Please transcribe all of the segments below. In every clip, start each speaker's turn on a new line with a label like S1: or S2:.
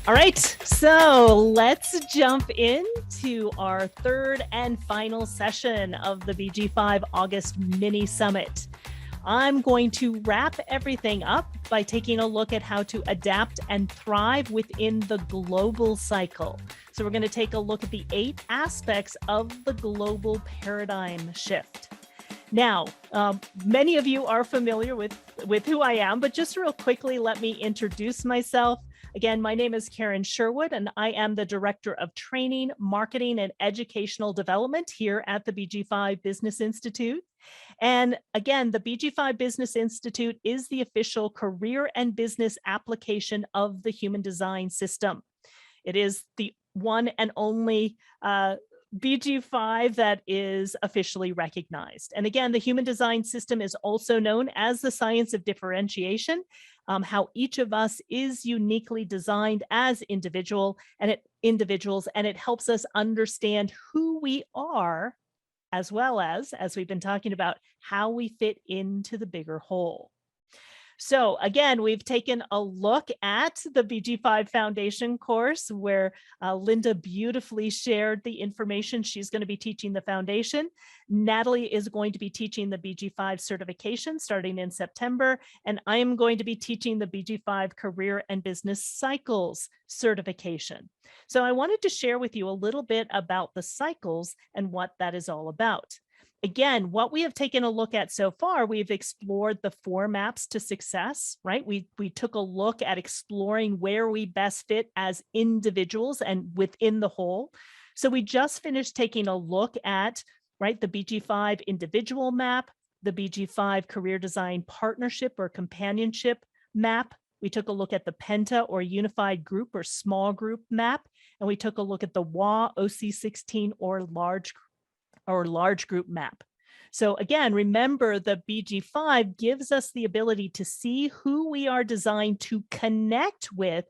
S1: All right, so let's jump into our third and final session of the BG5 August mini summit. I'm going to wrap everything up by taking a look at how to adapt and thrive within the global cycle. So we're going to take a look at the 8 aspects of the global paradigm shift. Now, many of you are familiar with who I am, but just real quickly, let me introduce myself. Again, my name is Karen Sherwood, and I am the Director of Training, Marketing, and Educational Development here at the BG5 Business Institute. And again, the BG5 Business Institute is the official career and business application of the human design system. It is the one and only BG5 that is officially recognized. And again, the human design system is also known as the science of differentiation, how each of us is uniquely designed as individuals, and it helps us understand who we are, as well as we've been talking about, how we fit into the bigger whole. So again, we've taken a look at the BG5 Foundation course where Linda beautifully shared the information. She's going to be teaching the foundation. Natalie is going to be teaching the BG5 certification starting in September, and I am going to be teaching the BG5 Career and Business Cycles certification. So I wanted to share with you a little bit about the cycles and what that is all about. Again, what we have taken a look at so far, we've explored the 4 maps to success, right? We took a look at exploring where we best fit as individuals and within the whole. So we just finished taking a look at, right, the BG5 individual map, the BG5 career design partnership or companionship map. We took a look at the Penta or unified group or small group map, and we took a look at the WA OC16 or large group map. So again, remember the BG5 gives us the ability to see who we are designed to connect with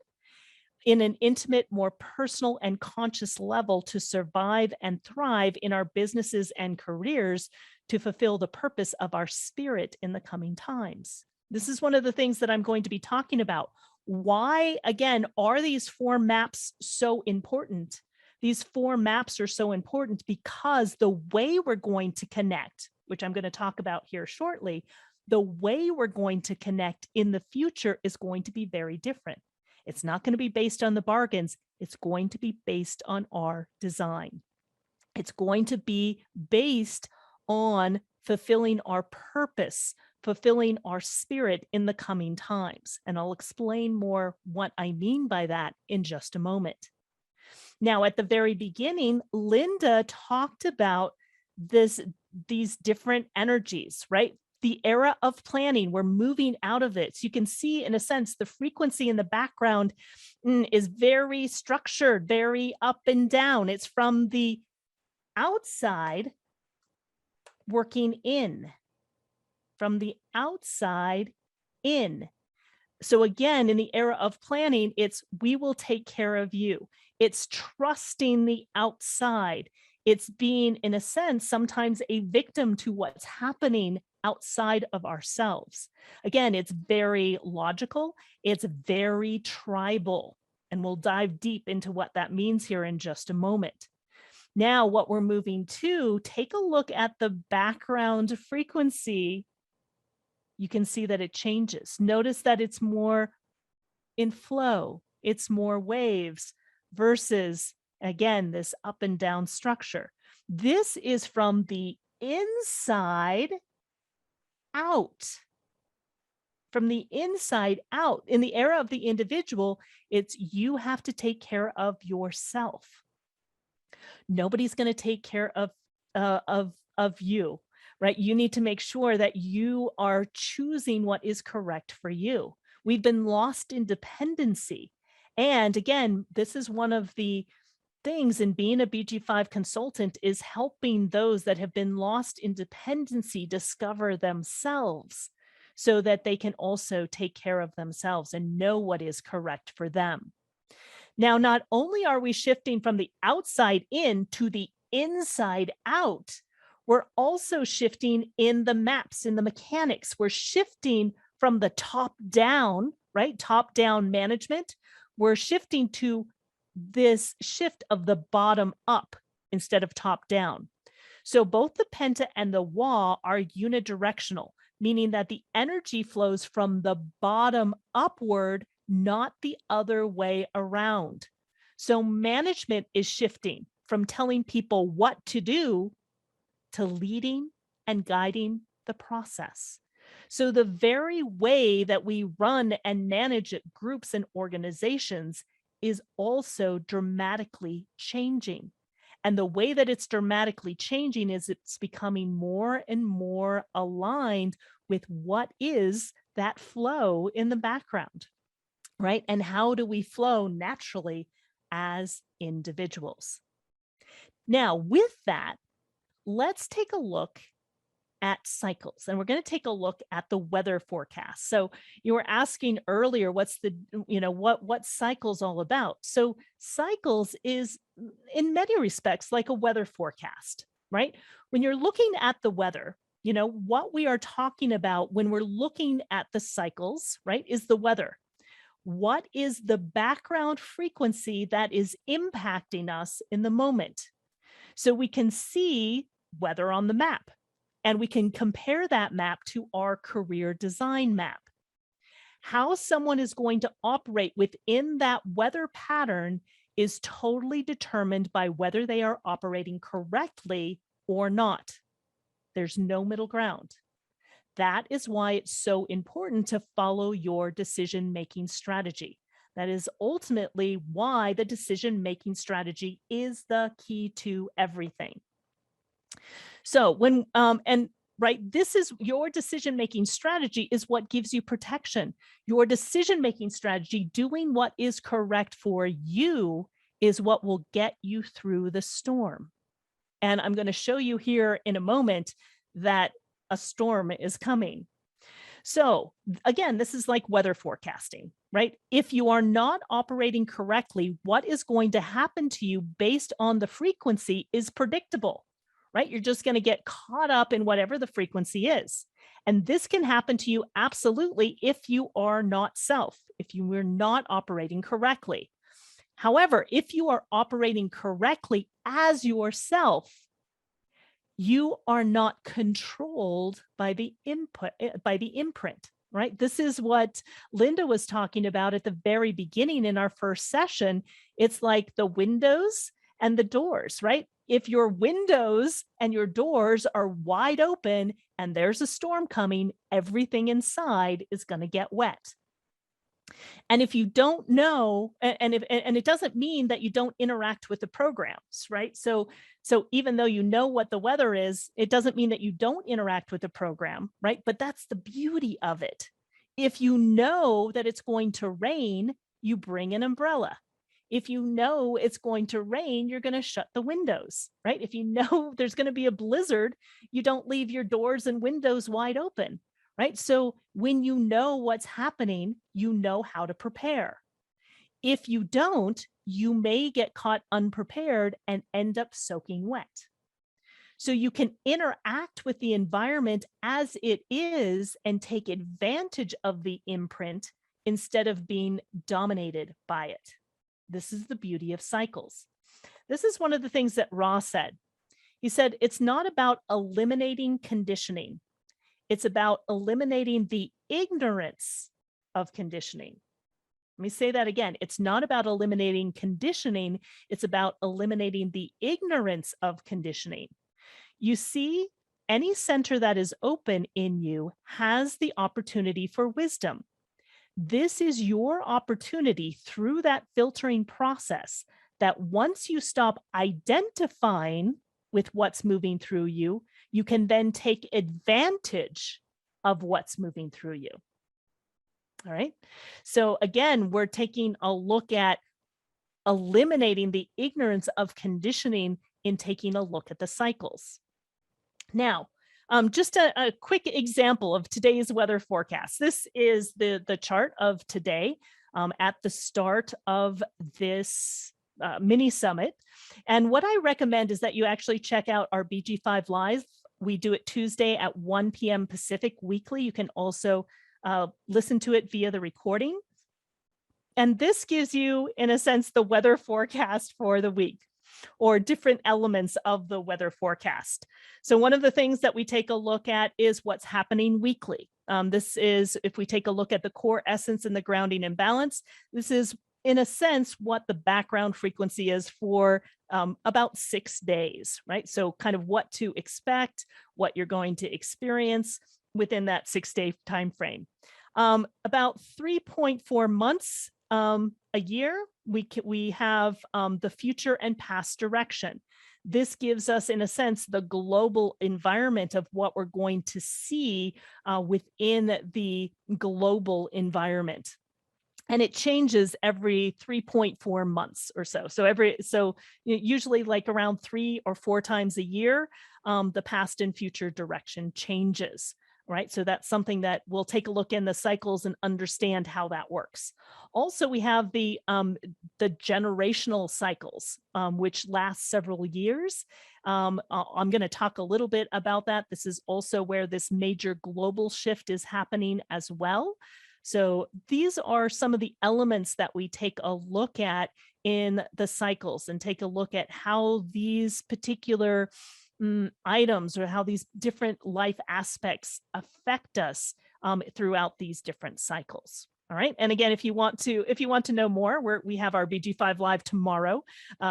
S1: in an intimate, more personal and conscious level to survive and thrive in our businesses and careers to fulfill the purpose of our spirit in the coming times. This is one of the things that I'm going to be talking about. Why, again, are these 4 maps so important? These 4 maps are so important because the way we're going to connect, which I'm going to talk about here shortly, the way we're going to connect in the future is going to be very different. It's not going to be based on the bargains. It's going to be based on our design. It's going to be based on fulfilling our purpose, fulfilling our spirit in the coming times. And I'll explain more what I mean by that in just a moment. Now, at the very beginning, Linda talked about these different energies, right? The era of planning, we're moving out of it. So you can see, in a sense, the frequency in the background is very structured, very up and down. It's from the outside working in, from the outside in. So again, in the era of planning, it's we will take care of you. It's trusting the outside. It's being, in a sense, sometimes a victim to what's happening outside of ourselves. Again, it's very logical. It's very tribal. And we'll dive deep into what that means here in just a moment. Now, what we're moving to, take a look at the background frequency. You can see that it changes. Notice that it's more in flow. It's more waves versus, again, this up and down structure. This is from the inside out. From the inside out. In the era of the individual, it's you have to take care of yourself. Nobody's going to take care of you. Right? You need to make sure that you are choosing what is correct for you. We've been lost in dependency. And again, this is one of the things in being a BG5 consultant is helping those that have been lost in dependency discover themselves so that they can also take care of themselves and know what is correct for them. Now, not only are we shifting from the outside in to the inside out, we're also shifting in the maps, in the mechanics. We're shifting from the top down, right? Top down management. We're shifting to this shift of the bottom up instead of top down. So both the penta and the wa are unidirectional, meaning that the energy flows from the bottom upward, not the other way around. So management is shifting from telling people what to do to leading and guiding the process. So the very way that we run and manage groups and organizations is also dramatically changing. And the way that it's dramatically changing is it's becoming more and more aligned with what is that flow in the background, right? And how do we flow naturally as individuals? Now, with that, let's take a look at cycles, and we're going to take a look at the weather forecast. So you were asking earlier, what's the, what cycles all about? So cycles is in many respects like a weather forecast, right? When you're looking at the weather, what we are talking about when we're looking at the cycles, right, is the weather. What is the background frequency that is impacting us in the moment? So we can see weather on the map, and we can compare that map to our career design map. How someone is going to operate within that weather pattern is totally determined by whether they are operating correctly or not. There's no middle ground. That is why it's so important to follow your decision-making strategy. That is ultimately why the decision-making strategy is the key to everything. So this is your decision-making strategy is what gives you protection. Your decision-making strategy, doing what is correct for you, is what will get you through the storm. And I'm going to show you here in a moment that a storm is coming. So again, this is like weather forecasting, right? If you are not operating correctly, what is going to happen to you based on the frequency is predictable, right? You're just going to get caught up in whatever the frequency is. And this can happen to you absolutely if you are not self, if you are not operating correctly. However, if you are operating correctly as yourself, you are not controlled by the imprint, right? This is what Linda was talking about at the very beginning in our first session. It's like the windows and the doors, right? If your windows and your doors are wide open and there's a storm coming, everything inside is going to get wet. And if you don't know, and it doesn't mean that you don't interact with the programs, right? So even though you know what the weather is, it doesn't mean that you don't interact with the program, right? But that's the beauty of it. If you know that it's going to rain, you bring an umbrella. If you know it's going to rain, you're going to shut the windows, right? If you know there's going to be a blizzard, you don't leave your doors and windows wide open, right? So when you know what's happening, you know how to prepare. If you don't, you may get caught unprepared and end up soaking wet. So you can interact with the environment as it is and take advantage of the imprint instead of being dominated by it. This is the beauty of cycles. This is one of the things that Ra said. He said, it's not about eliminating conditioning. It's about eliminating the ignorance of conditioning. Let me say that again. It's not about eliminating conditioning. It's about eliminating the ignorance of conditioning. You see, any center that is open in you has the opportunity for wisdom. This is your opportunity through that filtering process that once you stop identifying with what's moving through you, you can then take advantage of what's moving through you. All right. So again, we're taking a look at eliminating the ignorance of conditioning in taking a look at the cycles. Now, just a quick example of today's weather forecast. This is the chart of today at the start of this mini summit. And what I recommend is that you actually check out our BG5 Live. We do it Tuesday at 1 p.m. Pacific weekly. You can also listen to it via the recording. And this gives you, in a sense, the weather forecast for the week, or different elements of the weather forecast. So one of the things that we take a look at is what's happening weekly. This is, if we take a look at the core essence and the grounding imbalance, this is, in a sense, what the background frequency is for about 6 days, right? So kind of what to expect, what you're going to experience within that 6-day time frame. About 3.4 months a year, we have the future and past direction. This gives us, in a sense, the global environment of what we're going to see within the global environment. And it changes every 3.4 months or so. So usually like around 3 or 4 times a year, the past and future direction changes. Right. So that's something that we'll take a look in the cycles and understand how that works. Also, we have the generational cycles, which last several years. I'm going to talk a little bit about that. This is also where this major global shift is happening as well. So these are some of the elements that we take a look at in the cycles, and take a look at how these particular items, or how these different life aspects affect us throughout these different cycles. All right. And again, if you want to know more, we have our BG5 Live tomorrow.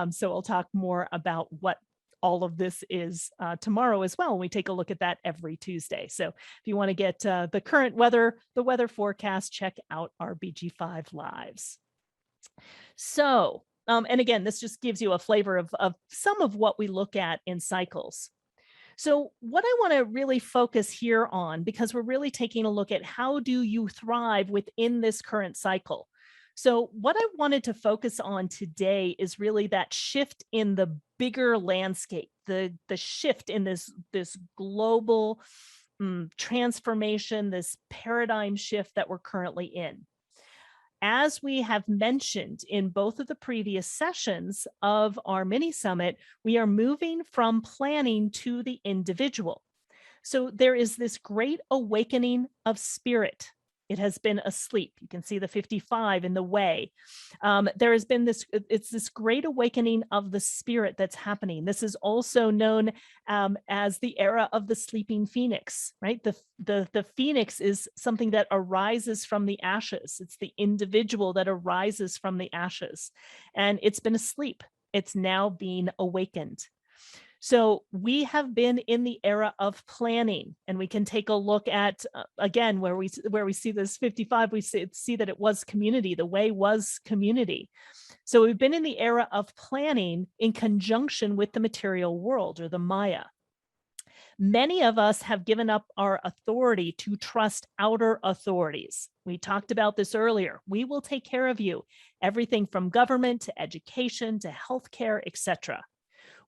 S1: So I'll talk more about what all of this is tomorrow as well. We take a look at that every Tuesday. So if you want to get the current weather, the weather forecast, check out our BG5 Lives. So, and again, this just gives you a flavor of some of what we look at in cycles. So what I want to really focus here on, because we're really taking a look at how do you thrive within this current cycle. So what I wanted to focus on today is really that shift in the bigger landscape, the shift in this global transformation, this paradigm shift that we're currently in. As we have mentioned in both of the previous sessions of our mini summit, we are moving from planning to the individual. So there is this great awakening of spirit. It has been asleep. You can see the 55 in the way. There has been it's this great awakening of the spirit that's happening. This is also known as the era of the sleeping phoenix, right? The phoenix is something that arises from the ashes. It's the individual that arises from the ashes, and it's been asleep. It's now being awakened. So we have been in the era of planning, and we can take a look at, again, where we see this 55, we see that it was community. The way was community. So we've been in the era of planning in conjunction with the material world, or the Maya. Many of us have given up our authority to trust outer authorities. We talked about this earlier. We will take care of you. Everything from government to education to healthcare, etc.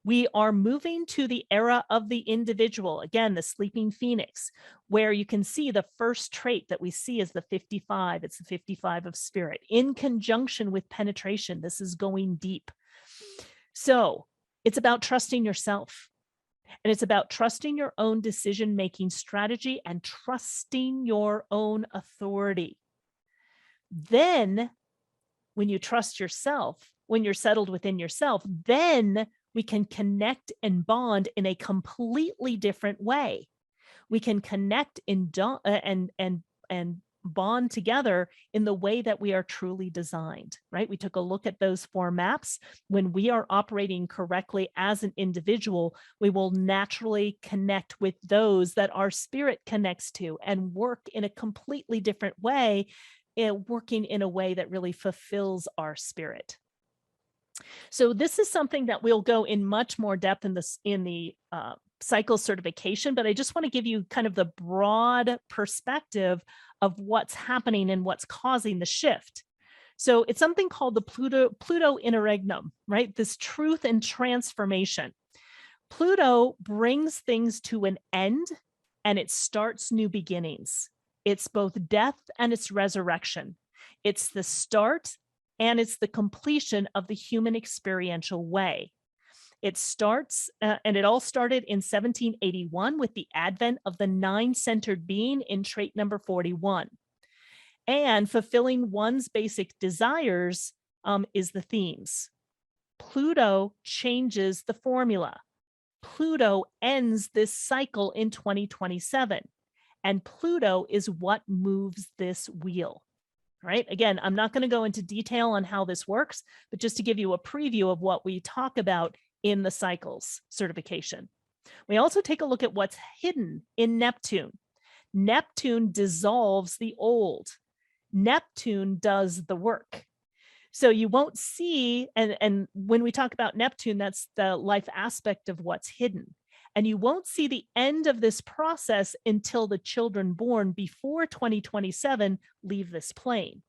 S1: We are moving to the era of the individual, again, the sleeping phoenix, where you can see the first trait that we see is the 55. It's the 55 of spirit in conjunction with penetration. This is going deep. So it's about trusting yourself, and it's about trusting your own decision-making strategy and trusting your own authority. Then when you trust yourself, when you're settled within yourself, then we can connect and bond in a completely different way. We can connect and bond together in the way that we are truly designed, right? We took a look at those 4 maps. When we are operating correctly as an individual, we will naturally connect with those that our spirit connects to and work in a completely different way, working in a way that really fulfills our spirit. So this is something that we'll go in much more depth in the cycle certification, but I just want to give you kind of the broad perspective of what's happening and what's causing the shift. So it's something called the Pluto interregnum, right? This truth and transformation. Pluto brings things to an end, and it starts new beginnings. It's both death and it's resurrection. It's the start and it's the completion of the human experiential way. It starts, and it all started in 1781 with the advent of the 9-centered being in trait number 41. And fulfilling one's basic desires is the themes. Pluto changes the formula. Pluto ends this cycle in 2027. And Pluto is what moves this wheel. Right? Again, I'm not going to go into detail on how this works, but just to give you a preview of what we talk about in the cycles certification. We also take a look at what's hidden in Neptune. Neptune dissolves the old. Neptune does the work. So you won't see, and when we talk about Neptune, that's the life aspect of what's hidden. And you won't see the end of this process until the children born before 2027 leave this plane.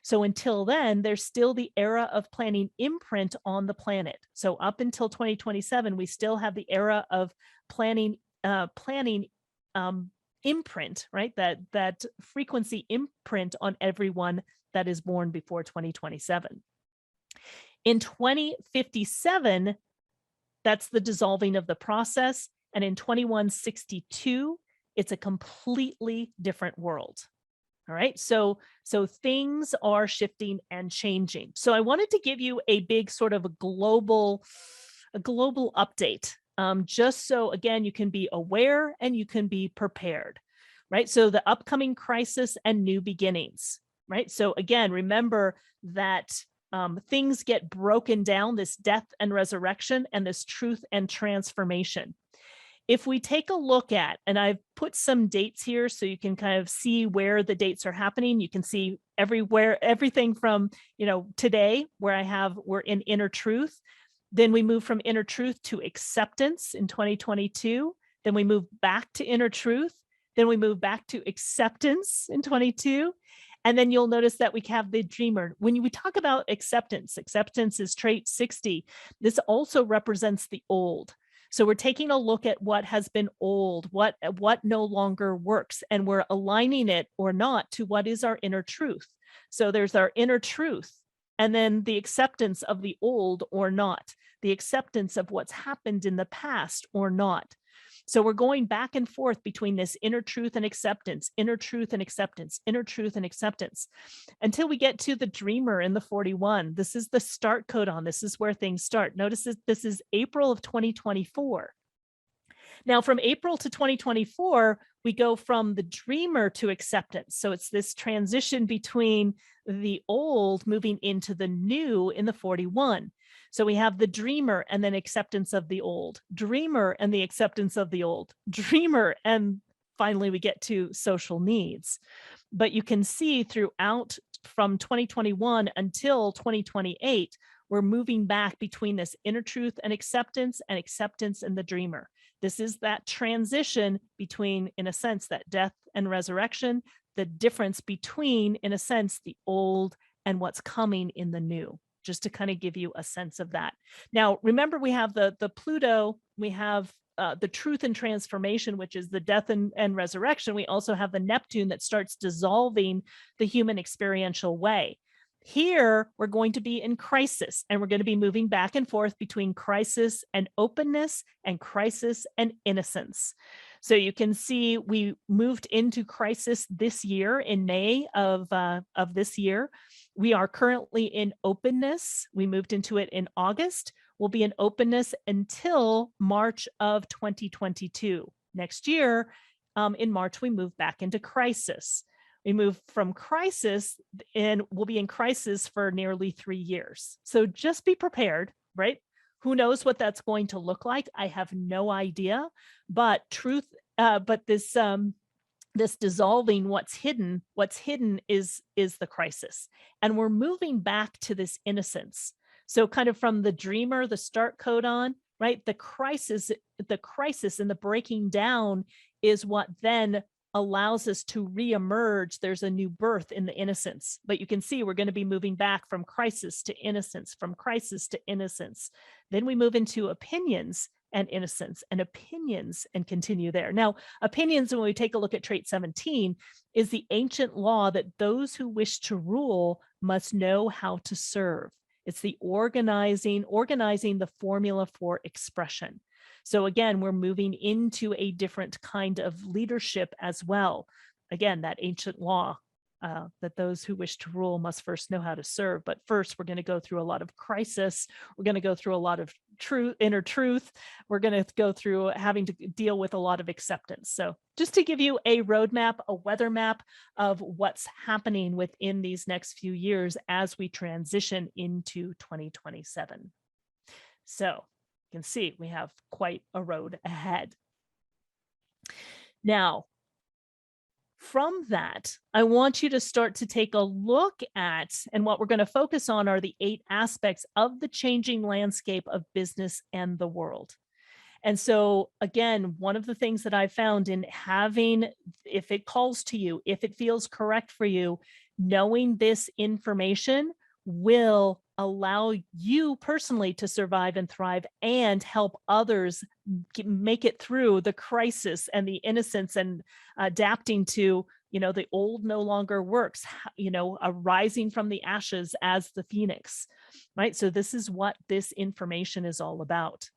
S1: So until then, there's still the era of planning imprint on the planet. So up until 2027, we still have the era of planning imprint, right? That frequency imprint on everyone that is born before 2027. In 2057, that's the dissolving of the process. And in 2162, it's a completely different world. All right. So things are shifting and changing. So I wanted to give you a big sort of a global update. Just so, again, you can be aware and you can be prepared. Right. So the upcoming crisis and new beginnings. Right. So again, remember that things get broken down, this death and resurrection, and this truth and transformation. If we take a look at, and I've put some dates here so you can kind of see where the dates are happening. You can see everywhere, everything from, today where we're in inner truth. Then we move from inner truth to acceptance in 2022. Then we move back to inner truth. Then we move back to acceptance in 22. And then you'll notice that we have the dreamer. When we talk about acceptance is trait 60. This also represents the old. So we're taking a look at what has been old, what no longer works, and we're aligning it or not to what is our inner truth. So there's our inner truth, and then the acceptance of the old or not, the acceptance of what's happened in the past or not. So we're going back and forth between this inner truth and acceptance, inner truth and acceptance, inner truth and acceptance, until we get to the dreamer in the 41. This is the start codon. This is where things start. Notice this is April of 2024. Now, from April to 2024, we go from the dreamer to acceptance. So it's this transition between the old moving into the new in the 41. So we have the dreamer and then acceptance of the old, dreamer and the acceptance of the old, dreamer, and finally we get to social needs. But you can see throughout from 2021 until 2028, we're moving back between this inner truth and acceptance and the dreamer. This is that transition between, in a sense, that death and resurrection, the difference between, in a sense, the old and what's coming in the new, just to kind of give you a sense of that. Now, remember, we have the Pluto, we have the truth and transformation, which is the death and resurrection. We also have the Neptune that starts dissolving the human experiential way. Here, we're going to be in crisis, and we're going to be moving back and forth between crisis and openness and crisis and innocence. So you can see we moved into crisis this year in May of this year. We are currently in openness. We moved into it in August. We'll be in openness until March of 2022. Next year, in March, we move back into crisis. We move from crisis and we'll be in crisis for nearly 3 years. So just be prepared, right? Who knows what that's going to look like? I have no idea, but this dissolving what's hidden is the crisis. And we're moving back to this innocence. So kind of from the dreamer, the start codon, right? The crisis and the breaking down is what then allows us to reemerge. There's a new birth in the innocence, but you can see we're going to be moving back from crisis to innocence, from crisis to innocence. Then we move into opinions and innocence, and opinions, and continue there. Now, opinions, when we take a look at trait 17, is the ancient law that those who wish to rule must know how to serve. It's the organizing the formula for expression. So again, we're moving into a different kind of leadership as well. Again, that ancient law. that those who wish to rule must first know how to serve. But first, we're going to go through a lot of crisis. We're going to go through a lot of inner truth. We're going to go through having to deal with a lot of acceptance. So just to give you a roadmap, a weather map of what's happening within these next few years as we transition into 2027. So you can see we have quite a road ahead. Now, from that, I want you to start to take a look at, and what we're going to focus on are the 8 aspects of the changing landscape of business and the world. And so, again, one of the things that I found in having, if it calls to you, if it feels correct for you, knowing this information will allow you personally to survive and thrive and help others make it through the crisis and the innocence and adapting to, the old no longer works, rising from the ashes as the phoenix, right? So this is what this information is all about.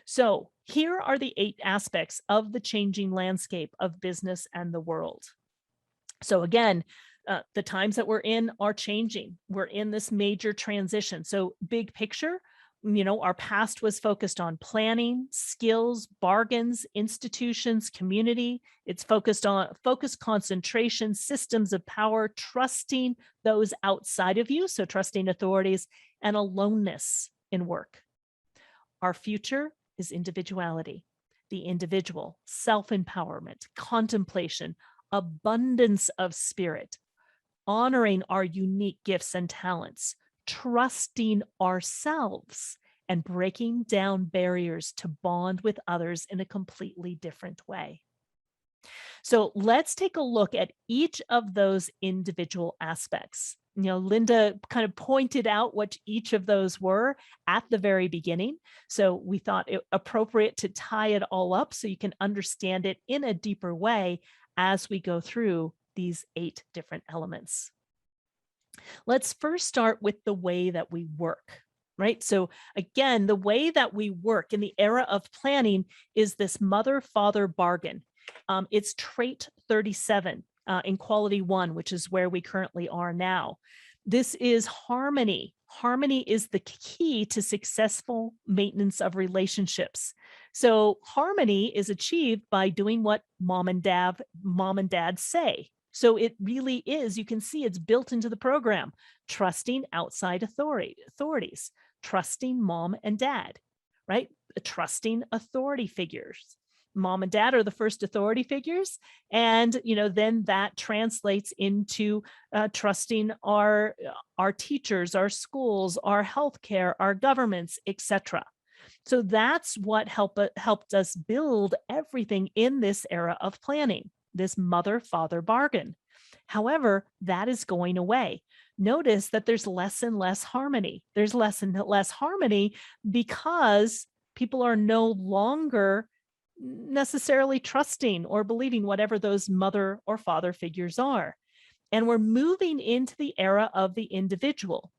S1: So here are the 8 aspects of the changing landscape of business and the world. So again, the times that we're in are changing. We're in this major transition. So big picture, our past was focused on planning, skills, bargains, institutions, community. It's focused on concentration, systems of power, trusting those outside of you. So trusting authorities, and aloneness in work. Our future is individuality, the individual, self-empowerment, contemplation, abundance of spirit, honoring our unique gifts and talents, trusting ourselves, and breaking down barriers to bond with others in a completely different way. So let's take a look at each of those individual aspects. Linda kind of pointed out what each of those were at the very beginning. So we thought it appropriate to tie it all up so you can understand it in a deeper way as we go through these 8 different elements. Let's first start with the way that we work, right? So again, the way that we work in the era of planning is this mother-father bargain. It's trait 37 in quality 1, which is where we currently are now. This is harmony. Harmony is the key to successful maintenance of relationships. So harmony is achieved by doing what mom and dad say. So it really is, you can see it's built into the program, trusting outside authorities, trusting mom and dad, right? Trusting authority figures. Mom and dad are the first authority figures. And, then that translates into trusting our teachers, our schools, our healthcare, our governments, etc. So that's what helped us build everything in this era of planning, this mother-father bargain. However, that is going away. Notice that there's less and less harmony. There's less and less harmony because people are no longer necessarily trusting or believing whatever those mother or father figures are. And we're moving into the era of the individual.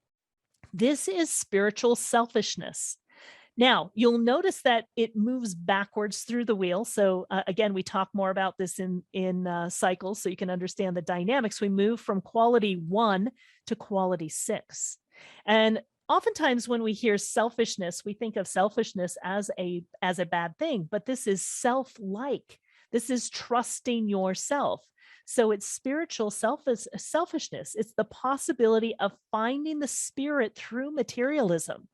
S1: This is spiritual selfishness. Now, you'll notice that it moves backwards through the wheel. So again, we talk more about this in cycles so you can understand the dynamics. We move from quality 1 to quality 6. And oftentimes when we hear selfishness, we think of selfishness as a bad thing, but this is self-like. This is trusting yourself. So it's spiritual selfishness. It's the possibility of finding the spirit through materialism.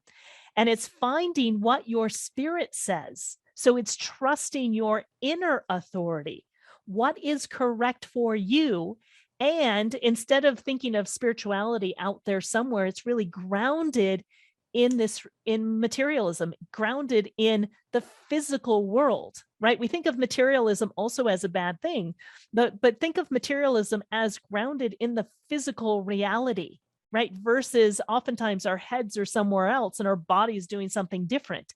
S1: And it's finding what your spirit says. So it's trusting your inner authority. What is correct for you? And instead of thinking of spirituality out there somewhere, it's really grounded in materialism, grounded in the physical world, right? We think of materialism also as a bad thing, but think of materialism as grounded in the physical reality, right? Versus oftentimes our heads are somewhere else and our body's doing something different.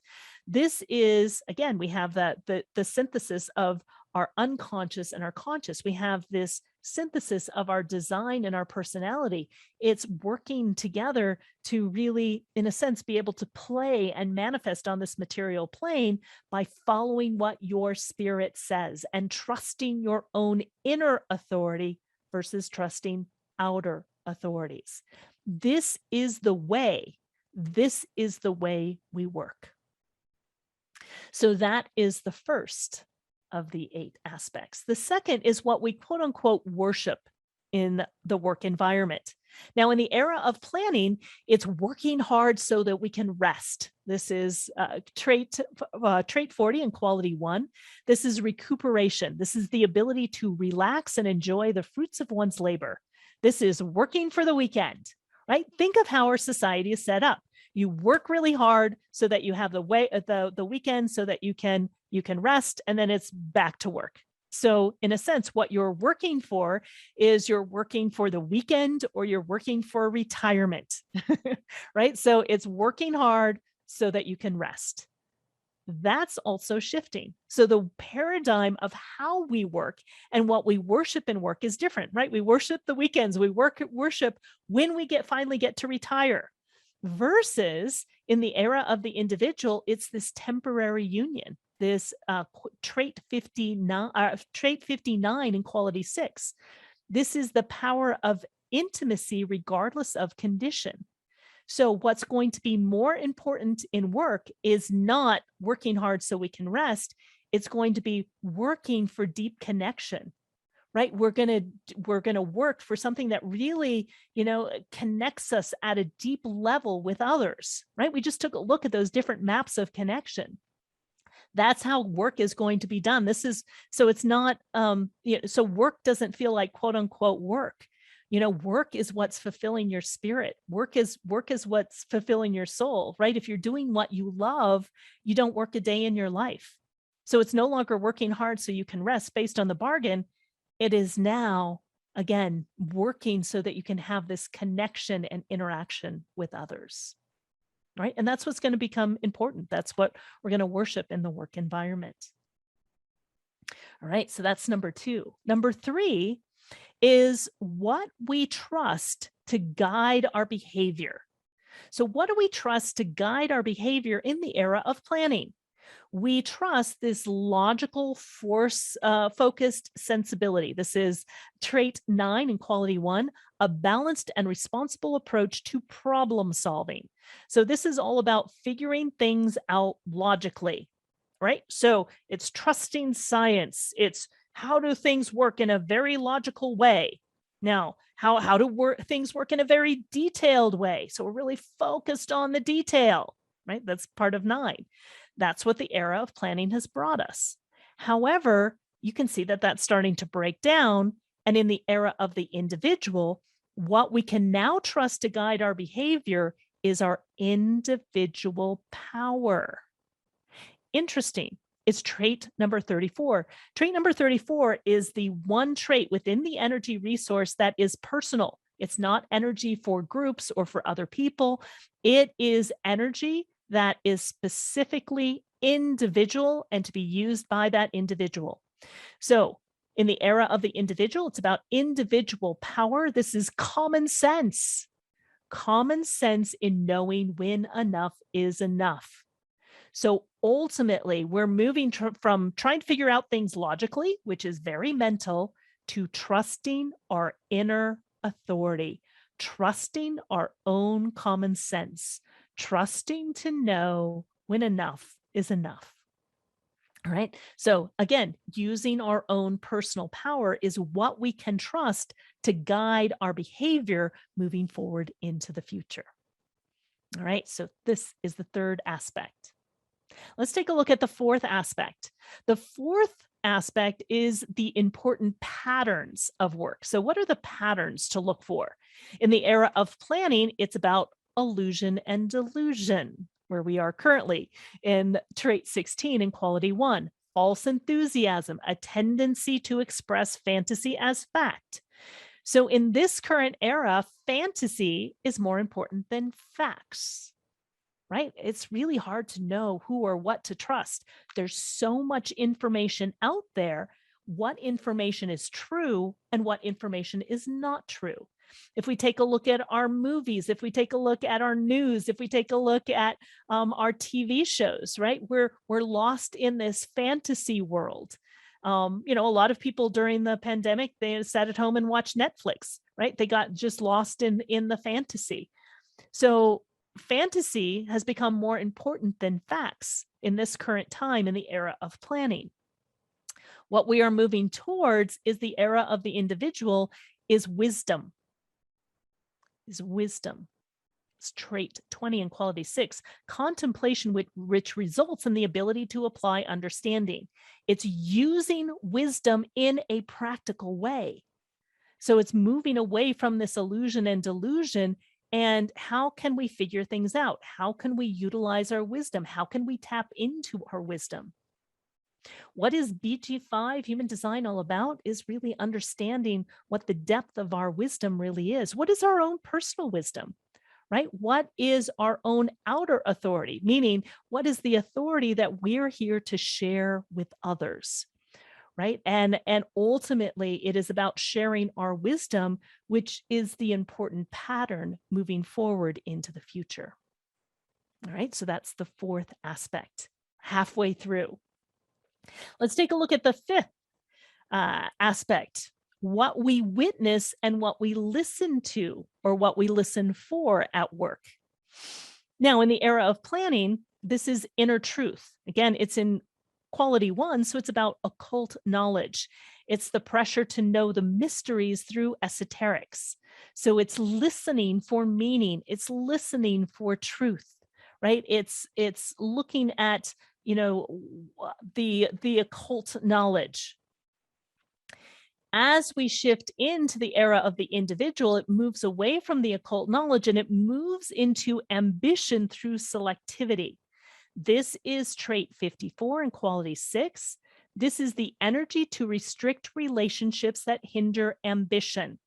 S1: This is, again, we have the synthesis of our unconscious and our conscious. We have this synthesis of our design and our personality. It's working together to really, in a sense, be able to play and manifest on this material plane by following what your spirit says and trusting your own inner authority versus trusting outer authorities. This is the way. This is the way we work. So that is the first of the 8 aspects. The second is what we quote unquote worship in the work environment. Now, in the era of planning, it's working hard so that we can rest. This is trait 40 and quality 1. This is recuperation. This is the ability to relax and enjoy the fruits of one's labor. This is working for the weekend, right? Think of how our society is set up. You work really hard so that you have the weekend so that you can rest, and then it's back to work. So in a sense, what you're working for is you're working for the weekend or you're working for retirement, right? So it's working hard so that you can rest. That's also shifting. So the paradigm of how we work and what we worship in work is different, right? We worship the weekends, we worship when we finally get to retire. Versus in the era of the individual, it's this temporary union, this trait 59 in quality 6. This is the power of intimacy regardless of condition. So what's going to be more important in work is not working hard so we can rest. It's going to be working for deep connection. Right? We're going to work for something that really, connects us at a deep level with others, right? We just took a look at those different maps of connection. That's how work is going to be done. So it's not, so work doesn't feel like quote unquote work. Work is what's fulfilling your spirit. Work is what's fulfilling your soul, right? If you're doing what you love, you don't work a day in your life. So it's no longer working hard so you can rest based on the bargain. It is now, again, working so that you can have this connection and interaction with others, right? And that's what's going to become important. That's what we're going to worship in the work environment. All right, so that's number 2. Number 3 is what we trust to guide our behavior. So what do we trust to guide our behavior in the era of planning? We trust this logical, focused sensibility. This is trait 9 in quality 1, a balanced and responsible approach to problem solving. So this is all about figuring things out logically, right? So it's trusting science. It's how do things work in a very logical way. Now, how do things work in a very detailed way? So we're really focused on the detail, right? That's part of 9. That's what the era of planning has brought us. However, you can see that that's starting to break down. And in the era of the individual, what we can now trust to guide our behavior is our individual power. Interesting. It's trait number 34. Trait number 34 is the one trait within the energy resource that is personal. It's not energy for groups or for other people. It is energy that is specifically individual and to be used by that individual. So in the era of the individual, it's about individual power. This is common sense in knowing when enough is enough. So ultimately, we're moving from trying to figure out things logically, which is very mental, to trusting our inner authority, trusting our own common sense, trusting to know when enough is enough. All right. So again, using our own personal power is what we can trust to guide our behavior moving forward into the future. All right. So this is the 3rd aspect. Let's take a look at the 4th aspect. The 4th aspect is the important patterns of work. So what are the patterns to look for? In the era of planning, it's about illusion and delusion, where we are currently in trait 16 in quality 1, false enthusiasm, a tendency to express fantasy as fact. So in this current era, fantasy is more important than facts, right? It's really hard to know who or what to trust. There's so much information out there. What information is true and what information is not true? If we take a look at our movies, if we take a look at our news, if we take a look at our TV shows, right? We're lost in this fantasy world. A lot of people during the pandemic, they sat at home and watched Netflix, right? They got just lost in the fantasy. So fantasy has become more important than facts in this current time in the era of planning. What we are moving towards is the era of the individual is wisdom. Is wisdom. It's trait 20 and quality 6, contemplation which results in the ability to apply understanding. It's using wisdom in a practical way. So it's moving away from this illusion and delusion. And how can we figure things out? How can we utilize our wisdom? How can we tap into our wisdom? What is BG5 human design all about is really understanding what the depth of our wisdom really is. What is our own personal wisdom, right? What is our own outer authority? Meaning, what is the authority that we're here to share with others? Right. And ultimately, it is about sharing our wisdom, which is the important pattern moving forward into the future. All right. So that's the fourth aspect, halfway through. Let's take a look at the fifth aspect, what we witness and what we listen to or what we listen for at work. Now, in the era of planning, this is inner truth. Again, it's in quality 1, so it's about occult knowledge. It's the pressure to know the mysteries through esoterics. So it's listening for meaning. It's listening for truth, right? It's looking at, the occult knowledge. As we shift into the era of the individual, it moves away from the occult knowledge and it moves into ambition through selectivity. This is trait 54 and quality 6. This is the energy to restrict relationships that hinder ambition.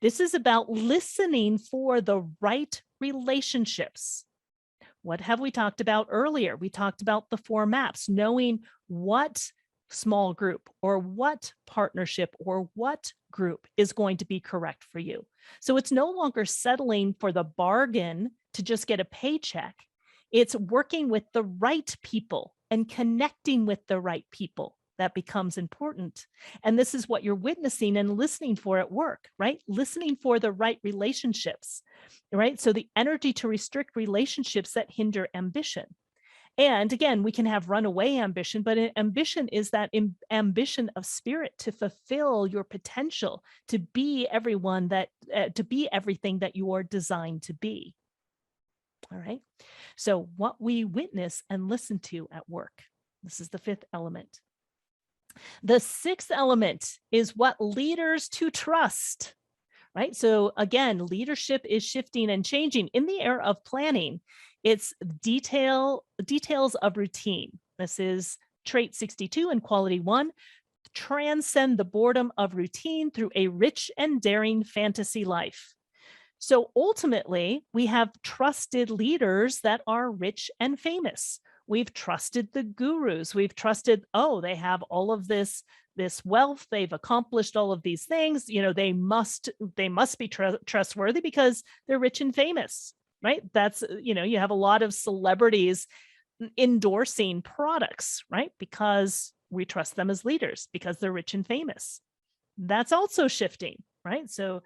S1: This is about listening for the right relationships. What have we talked about earlier? We talked about the 4 maps, knowing what small group or what partnership or what group is going to be correct for you. So it's no longer settling for the bargain to just get a paycheck. It's working with the right people and connecting with the right people that becomes important. And this is what you're witnessing and listening for at work, right? Listening for the right relationships, right? So the energy to restrict relationships that hinder ambition. And again, we can have runaway ambition, but ambition is that ambition of spirit to fulfill your potential, to be everything that you are designed to be. All right. So what we witness and listen to at work. This is the 5th element. The 6th element is what leaders to trust, right? So again, leadership is shifting and changing. In the era of planning, it's details of routine. This is trait 62 and quality 1. Transcend the boredom of routine through a rich and daring fantasy life. So ultimately, we have trusted leaders that are rich and famous. We've trusted the gurus. We've trusted, they have all of this wealth. They've accomplished all of these things. They must be trustworthy because they're rich and famous, right? That's, you have a lot of celebrities endorsing products, right? Because we trust them as leaders because they're rich and famous. That's also shifting, right? So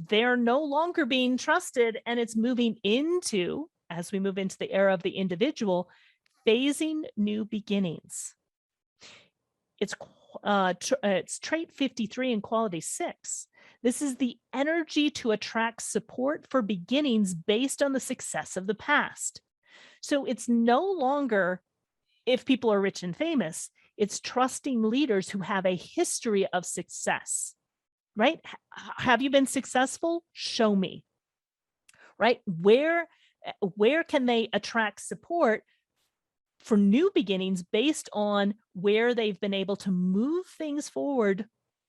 S1: they're no longer being trusted, and it's moving into, as we move into the era of the individual, phasing new beginnings. It's trait 53 and quality 6. This is the energy to attract support for beginnings based on the success of the past. So it's no longer if people are rich and famous, it's trusting leaders who have a history of success, right? Have you been successful? Show me, right? Where can they attract support for new beginnings based on where they've been able to move things forward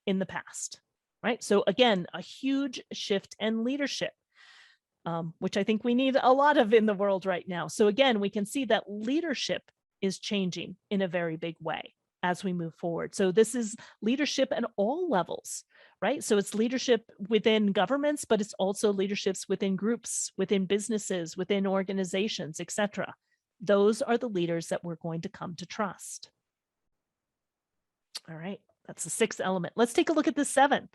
S1: in the past, right? So again, a huge shift in leadership, which I think we need a lot of in the world right now. So again, we can see that leadership is changing in a very big way as we move forward. So this is leadership at all levels, right? So it's leadership within governments, but it's also leaderships within groups, within businesses, within organizations, etc. Those are the leaders that we're going to come to trust. All right. That's the sixth element. Let's take a look at the seventh.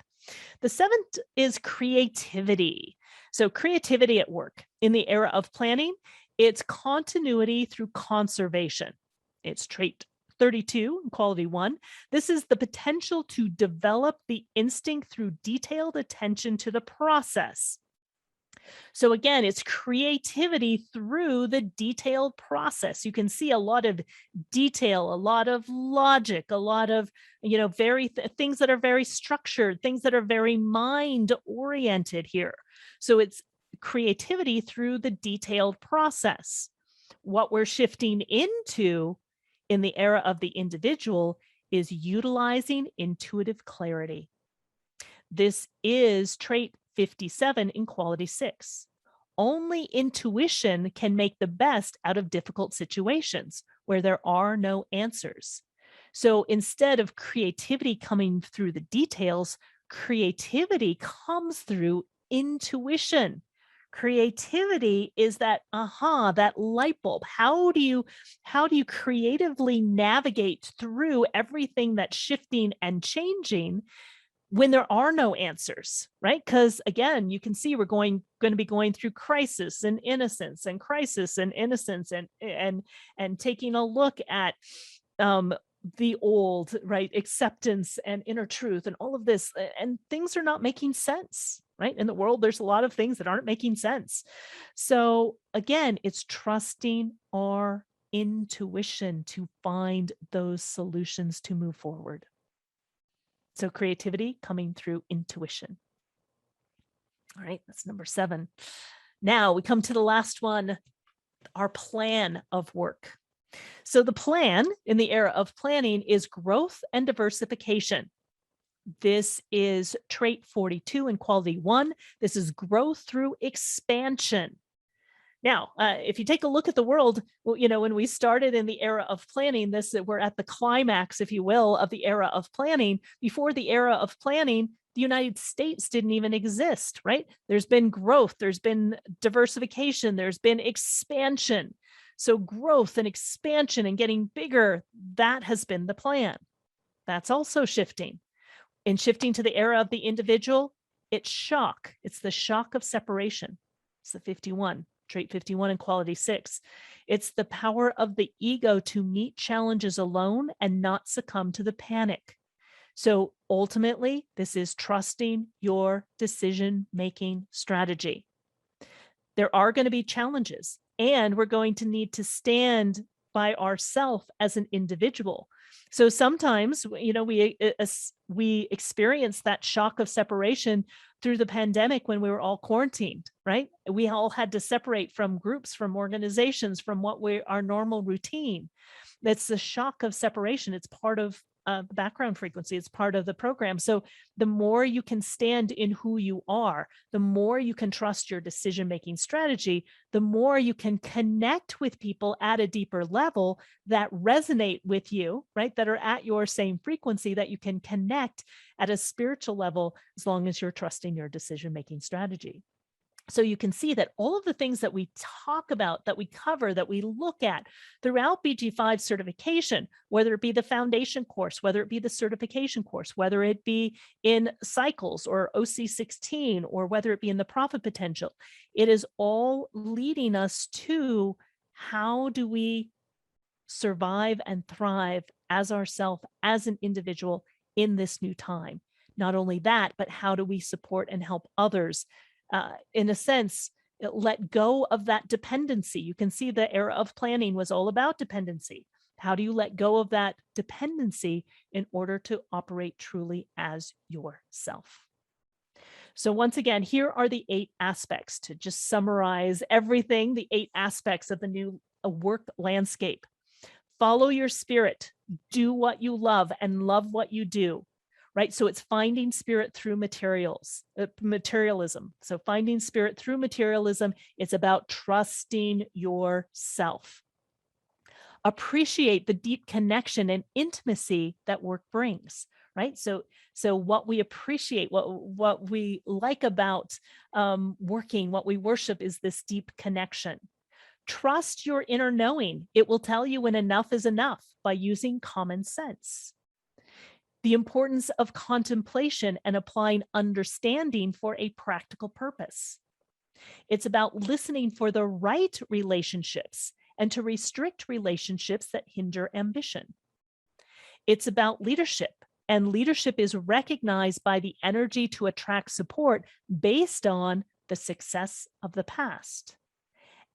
S1: The seventh is creativity. So, creativity at work in the era of planning, it's continuity through conservation. It's trait 32 in quality one. This is the potential to develop the instinct through detailed attention to the process. So again, it's creativity through the detailed process. You can see a lot of detail, a lot of logic, a lot of, very things that are very structured, things that are very mind oriented here. So it's creativity through the detailed process. What we're shifting into in the era of the individual is utilizing intuitive clarity. This is trait 57 in quality 6. Only intuition can make the best out of difficult situations where there are no answers. So instead of creativity coming through the details, creativity comes through intuition. Creativity is that that light bulb. How do you creatively navigate through everything that's shifting and changing when there are no answers, right? Because again, you can see we're going to be going through crisis and innocence and crisis and innocence and taking a look at the old, right? Acceptance and inner truth and all of this, and things are not making sense, right? In the world, there's a lot of things that aren't making sense. So again, it's trusting our intuition to find those solutions to move forward. So creativity coming through intuition. All right, that's number 7. Now we come to the last one, our plan of work. So the plan in the era of planning is growth and diversification. This is trait 42 in quality 1. This is growth through expansion. Now, if you take a look at the world, when we started in the era of planning, we're at the climax, if you will, of the era of planning. Before the era of planning, the United States didn't even exist, right? There's been growth, there's been diversification, there's been expansion. So growth and expansion and getting bigger, that has been the plan. That's also shifting. In shifting to the era of the individual, it's shock. It's the shock of separation. It's the 51. Trait 51 in quality 6. It's the power of the ego to meet challenges alone and not succumb to the panic. So ultimately, this is trusting your decision-making strategy. There are going to be challenges, and we're going to need to stand by ourselves as an individual. So sometimes, we experience that shock of separation through the pandemic when we were all quarantined, right? We all had to separate from groups, from organizations, from our normal routine. That's the shock of separation. It's part of the background frequency. It's part of the program. So the more you can stand in who you are, the more you can trust your decision-making strategy, the more you can connect with people at a deeper level that resonate with you, right? That are at your same frequency, that you can connect at a spiritual level as long as you're trusting your decision-making strategy. So you can see that all of the things that we talk about, that we cover, that we look at throughout BG5 certification, whether it be the foundation course, whether it be the certification course, whether it be in cycles or OC16, or whether it be in the profit potential, it is all leading us to how do we survive and thrive as ourselves, as an individual in this new time. Not only that, but how do we support and help others? In a sense, let go of that dependency. You can see the era of planning was all about dependency. How do you let go of that dependency in order to operate truly as yourself? So once again, here are the 8 aspects to just summarize everything, the 8 aspects of the new work landscape. Follow your spirit, do what you love, and love what you do. Right? So it's finding spirit through materialism. So finding spirit through materialism, it's about trusting yourself. Appreciate the deep connection and intimacy that work brings, right? So what we appreciate, what we like about working, what we worship is this deep connection. Trust your inner knowing. It will tell you when enough is enough by using common sense. the importance of contemplation and applying understanding for a practical purpose. It's about listening for the right relationships and to restrict relationships that hinder ambition. It's about leadership, and leadership is recognized by the energy to attract support based on the success of the past.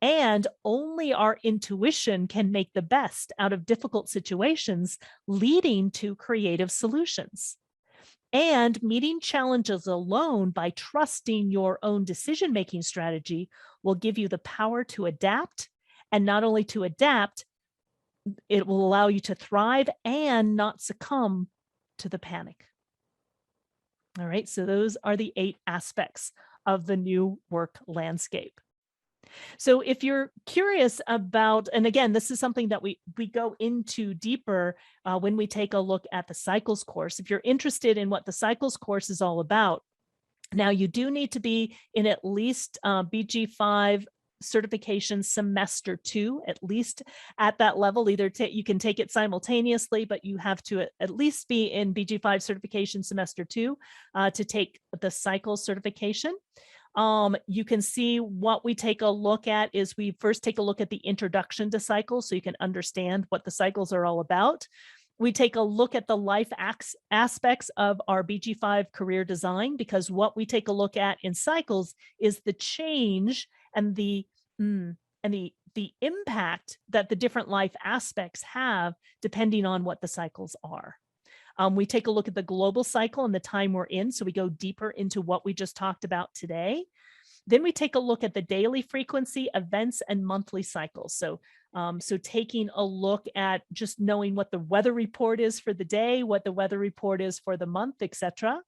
S1: And only our intuition can make the best out of difficult situations, leading to creative solutions. And meeting challenges alone by trusting your own decision-making strategy will give you the power to adapt. And not only to adapt, it will allow you to thrive and not succumb to the panic. All right, so those are the 8 aspects of the new work landscape. So if you're curious about, and again, this is something that we go into deeper when we take a look at the cycles course. If you're interested in what the cycles course is all about, now you do need to be in at least BG5 certification semester 2, at least at that level. Either you can take it simultaneously, but you have to at least be in BG5 certification semester 2 to take the cycles certification. You can see what we take a look at is we first take a look at the introduction to cycles so you can understand what the cycles are all about. We take a look at the life aspects of our BG5 career design, because what we take a look at in cycles is the change and the impact that the different life aspects have depending on what the cycles are. We take a look at the global cycle and the time we're in, so we go deeper into what we just talked about today. Then we take a look at the daily frequency, events, and monthly cycles. So taking a look at just knowing what the weather report is for the day, what the weather report is for the month, etc.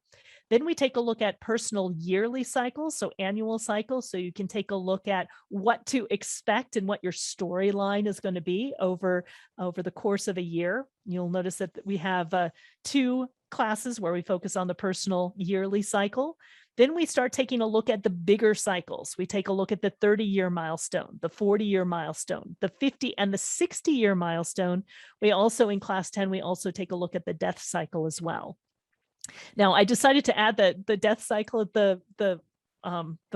S1: Then we take a look at personal yearly cycles, so annual cycles, so you can take a look at what to expect and what your storyline is going to be over the course of a year. You'll notice that we have 2 classes where we focus on the personal yearly cycle. Then we start taking a look at the bigger cycles. We take a look at the 30-year milestone, the 40-year milestone, the 50 and the 60-year milestone. We also, in class 10, we also take a look at the death cycle as well. Now, I decided to add the death cycle at the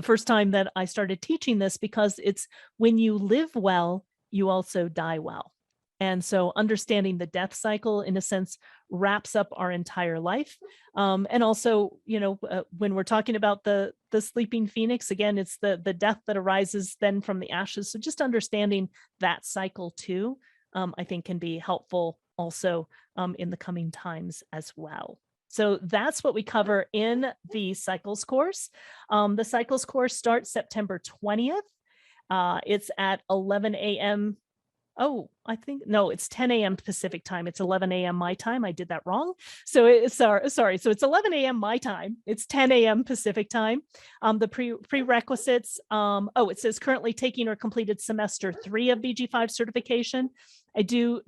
S1: first time that I started teaching this, because it's when you live well, you also die well. And so understanding the death cycle, in a sense, wraps up our entire life. And also, when we're talking about the sleeping phoenix, again, it's the death that arises then from the ashes. So just understanding that cycle too, I think can be helpful also in the coming times as well. So that's what we cover in the cycles course. The cycles course starts September 20th. It's at 11 a.m. Oh, I think, no, it's 10 a.m. Pacific time. It's 11 a.m. my time. I did that wrong. So it's sorry. So it's 11 a.m. my time. It's 10 a.m. Pacific time. The prerequisites. It says currently taking or completed semester 3 of BG5 certification. I do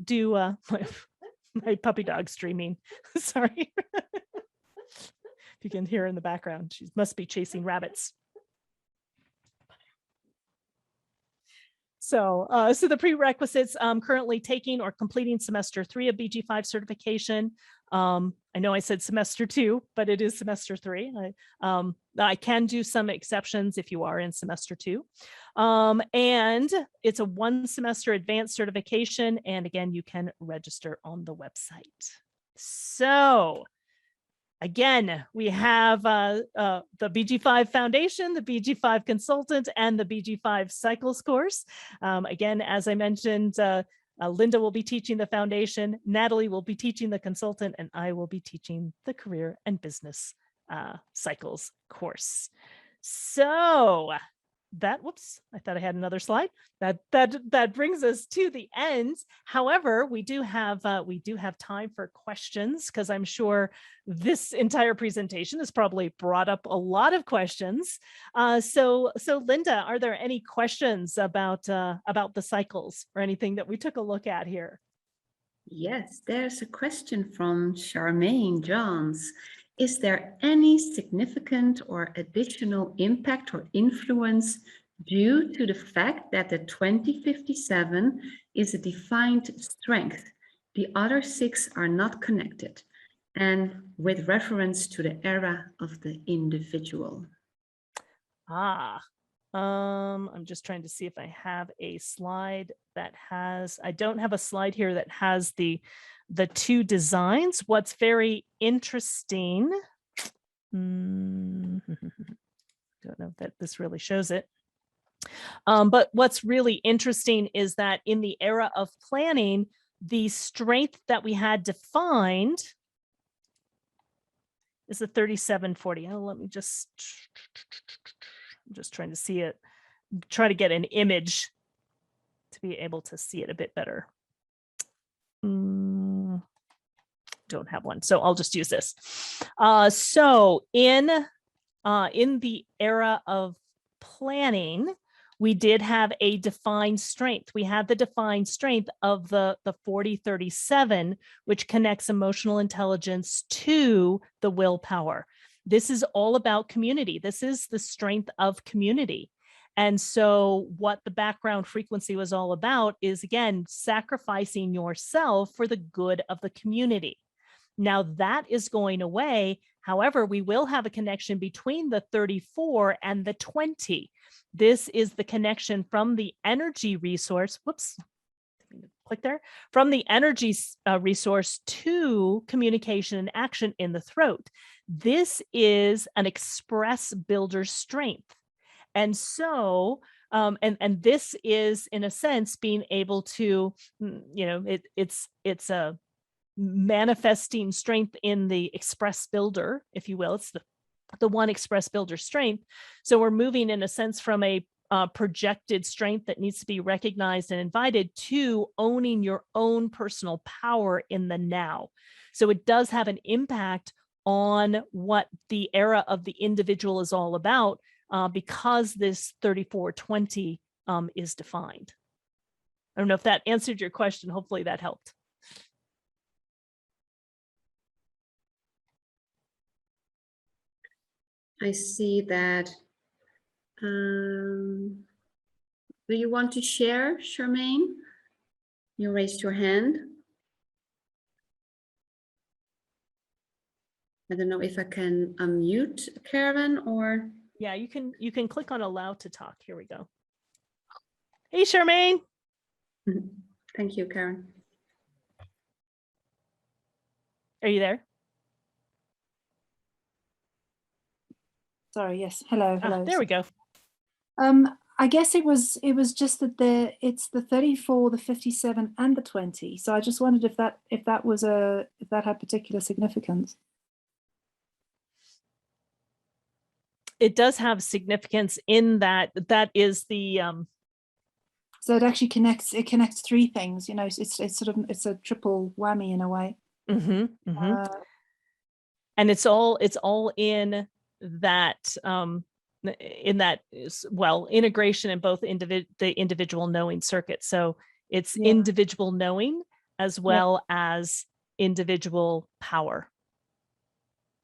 S1: my puppy dog's streaming. Sorry. If you can hear in the background, she must be chasing rabbits. So the prerequisites, currently taking or completing semester 3 of BG5 certification. I know I said semester 2, but it is semester 3. I can do some exceptions if you are in semester 2. And it's a 1 semester advanced certification. And again, you can register on the website. So again, we have the BG5 Foundation, the BG5 Consultant, and the BG5 Cycles course. Again, as I mentioned, Linda will be teaching the Foundation, Natalie will be teaching the Consultant, and I will be teaching the Career and Business Cycles course. So whoops, I thought I had another slide. That brings us to the end. However, we do have time for questions, because I'm sure this entire presentation has probably brought up a lot of questions. So Linda, are there any questions about the cycles or anything that we took a look at here?
S2: Yes, there's a question from Charmaine Johns. Is there any significant or additional impact or influence due to the fact that the 2057 is a defined strength? The other 6 are not connected. and with reference to the era of the individual.
S1: I'm just trying to see if I have a slide that has, I don't have a slide here that has the two designs. What's very interesting, don't know that this really shows it. But what's really interesting is that in the era of planning, the strength that we had defined is the 3740. Oh, let me just, I'm just trying to see it, try to get an image to be able to see it a bit better. Don't have one, so I'll just use this. So in the era of planning, we did have a defined strength. We had the defined strength of the 4037, which connects emotional intelligence to the willpower. This is all about community. This is the strength of community. And so what the background frequency was all about is, again, sacrificing yourself for the good of the community. Now that is going away. However, we will have a connection between the 34 and the 20. This is the connection from the energy resource. Whoops, click there. From the energy resource to communication and action in the throat. This is an express builder strength. And so, and this is, in a sense, being able to, it's a manifesting strength in the express builder, if you will. It's the one express builder strength. So we're moving, in a sense, from a projected strength that needs to be recognized and invited to owning your own personal power in the now. So it does have an impact on what the era of the individual is all about, because this 3420 is defined. I don't know if that answered your question. Hopefully that helped.
S2: I see that. Do you want to share, Charmaine? You raised your hand. I don't know if I can unmute Karen or.
S1: Yeah, you can click on allow to talk. Here we go. Hey, Charmaine.
S2: Thank you, Karen.
S1: Are you there?
S3: Sorry, yes. Hello.
S1: There we go.
S3: I guess it was just that it's the 34, the 57, and the 20. So I just wondered if that had particular significance.
S1: It does have significance in that is the
S3: so it actually connects three things, it's a triple whammy in a way.
S1: And it's all in that integration in both the individual knowing circuit. So it's individual knowing as well as individual power.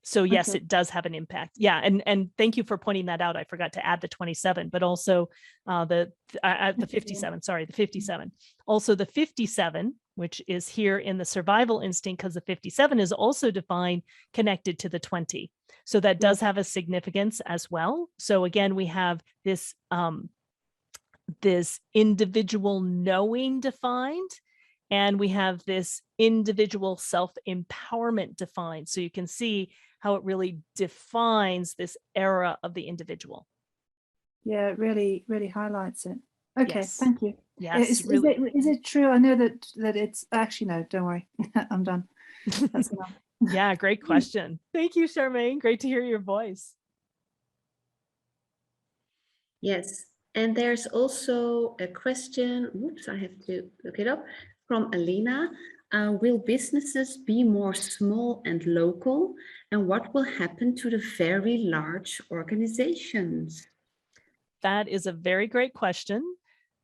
S1: So yes, it does have an impact. Yeah, and thank you for pointing that out. I forgot to add the 27, but also the 57. Sorry, the 57. Also the 57, which is here in the survival instinct, because the 57 is also defined connected to the 20. So that does have a significance as well. So again, we have this this individual knowing defined, and we have this individual self-empowerment defined. So you can see how it really defines this era of the individual.
S3: Yeah, it really highlights it. Okay,
S1: yes.
S3: Thank you.
S1: Yes,
S3: is it true? I know that it's actually, no, don't worry. I'm done. That's enough.
S1: Yeah, great question. Thank you, Charmaine. Great to hear your voice.
S2: Yes, and there's also a question, oops, I have to look it up, from Alina. Will businesses be more small and local? And what will happen to the very large organizations?
S1: That is a very great question.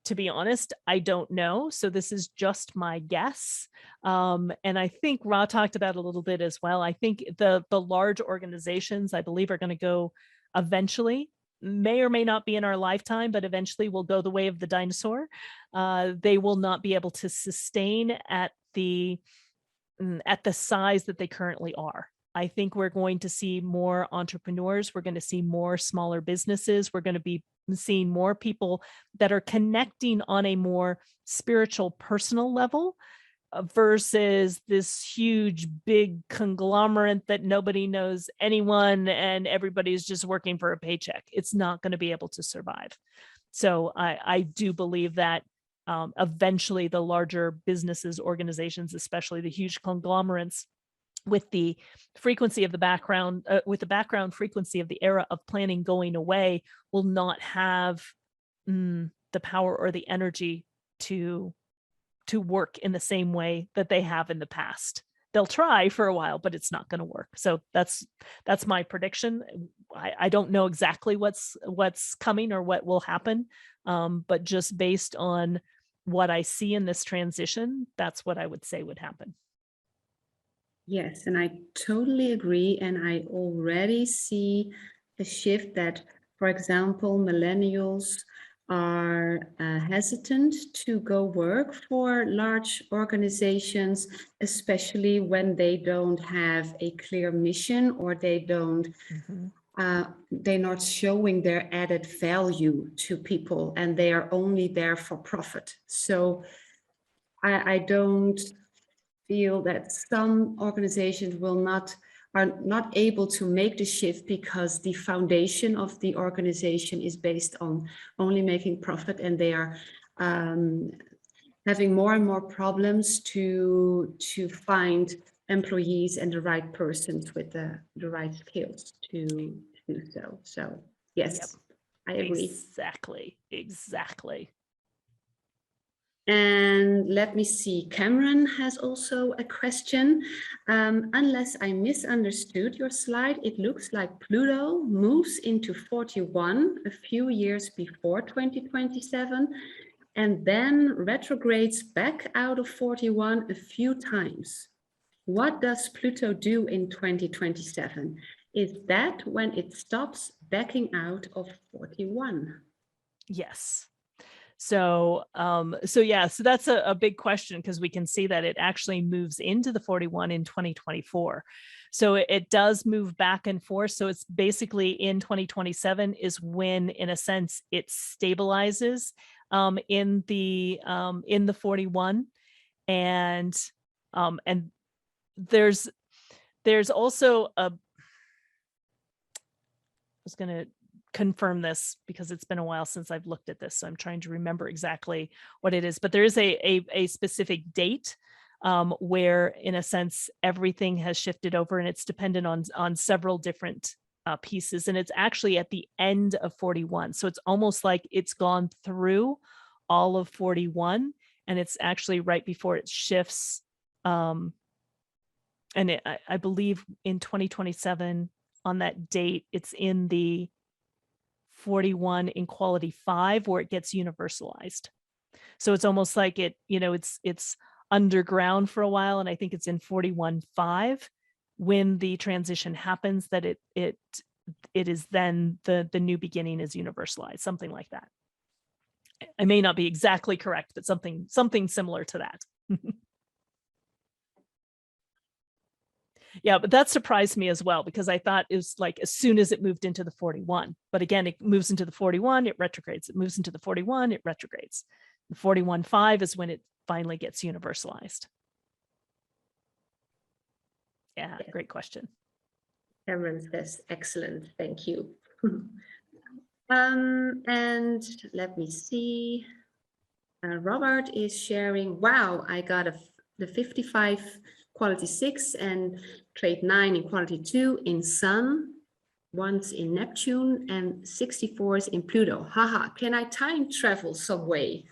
S1: To be honest, I don't know. So this is just my guess. And I think Ra talked about it a little bit as well. I think the large organizations, I believe, are going to go eventually, may or may not be in our lifetime, but eventually will go the way of the dinosaur. They will not be able to sustain at the at the size that they currently are. I think we're going to see more entrepreneurs. We're going to see more smaller businesses. We're going to be seeing more people that are connecting on a more spiritual, personal level versus this huge, big conglomerate that nobody knows anyone and everybody's just working for a paycheck. It's not going to be able to survive. So I do believe that eventually the larger businesses, organizations, especially the huge conglomerates, with the frequency of the background, with the background frequency of the era of planning going away, will not have the power or the energy to work in the same way that they have in the past. They'll try for a while, but it's not going to work. So that's my prediction. I don't know exactly what's coming or what will happen, but just based on what I see in this transition, that's what I would say would happen.
S2: Yes, and I totally agree. And I already see a shift that, for example, millennials are hesitant to go work for large organizations, especially when they don't have a clear mission or they don't, they're not showing their added value to people and they are only there for profit. So I don't feel that some organizations are not able to make the shift because the foundation of the organization is based on only making profit, and they are having more and more problems to find employees and the right persons with the right skills to do so. So yes, I agree.
S1: Exactly.
S2: And let me see, Cameron has also a question. Unless I misunderstood your slide, it looks like Pluto moves into 41 a few years before 2027 and then retrogrades back out of 41 a few times. What does Pluto do in 2027? Is that when it stops backing out of 41?
S1: Yes. So that's a big question, because we can see that it actually moves into the 41 in 2024. So it does move back and forth. So it's basically in 2027 is when, in a sense, it stabilizes in the 41, and there's also I was going to confirm this because it's been a while since I've looked at this, so I'm trying to remember exactly what it is, but there is a specific date where, in a sense, everything has shifted over, and it's dependent on several different pieces, and it's actually at the end of 41. So it's almost like it's gone through all of 41, and it's actually right before it shifts. And I believe in 2027 on that date, it's in the 41 in quality 5 where it gets universalized. So it's almost like it's underground for a while, and I think it's in 41.5 when the transition happens that it is then the new beginning is universalized, something like that. I may not be exactly correct, but something similar to that. Yeah, but that surprised me as well, because I thought it was like as soon as it moved into the 41. But again, it moves into the 41, it retrogrades. It moves into the 41, it retrogrades. The 41.5 is when it finally gets universalized. Yeah, great question.
S2: Cameron says, excellent, thank you. And let me see. Robert is sharing, wow, I got the 55 quality 6 and trade 9 in quality 2 in Sun, once in Neptune, and 64s in Pluto. Haha, can I time travel some way?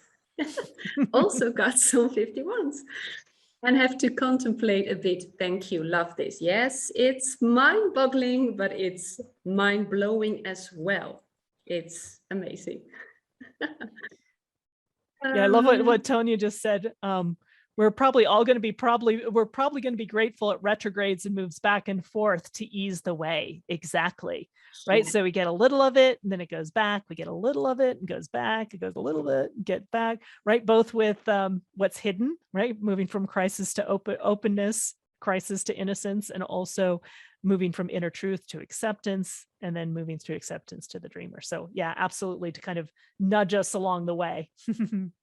S2: Also got some 51s and have to contemplate a bit. Thank you, love this. Yes, it's mind-boggling, but it's mind-blowing as well. It's amazing.
S1: Yeah, I love what Tonya just said. We're probably going to be grateful it retrogrades and moves back and forth to ease the way. Exactly. Right. Yeah. So we get a little of it and then it goes back. We get a little of it and goes back. It goes a little bit, get back. Right. Both with what's hidden, right. Moving from crisis to openness, crisis to innocence, and also moving from inner truth to acceptance, and then moving through acceptance to the dreamer. So yeah, absolutely, to kind of nudge us along the way.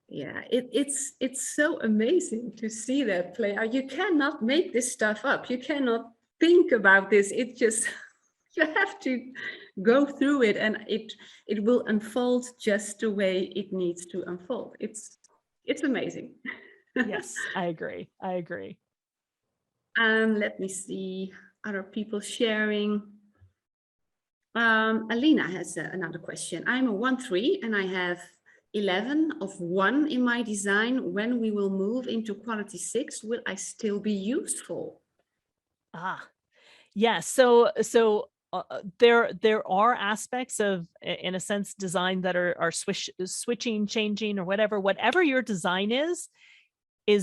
S2: Yeah, it's so amazing to see that play out. You cannot make this stuff up. You cannot think about this. It just you have to go through it, and it will unfold just the way it needs to unfold. It's amazing.
S1: Yes, I agree. I agree.
S2: Let me see other people sharing. Alina has another question. I'm a 1-3 and I have 11 of 1 in my design. When we will move into quality 6, will I still be useful?
S1: Yeah. So there are aspects of, in a sense, design that are switching, changing, or whatever your design is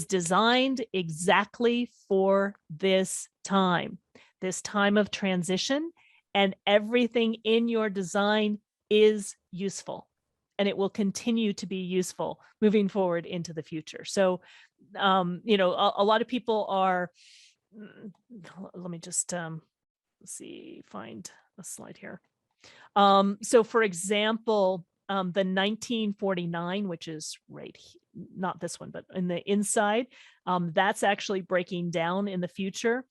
S1: designed exactly for this time of transition, and everything in your design is useful, and it will continue to be useful moving forward into the future. So, a lot of people are, let me just, find a slide here. So for example, the 1949, which is right, not this one, but in the inside, that's actually breaking down in the future.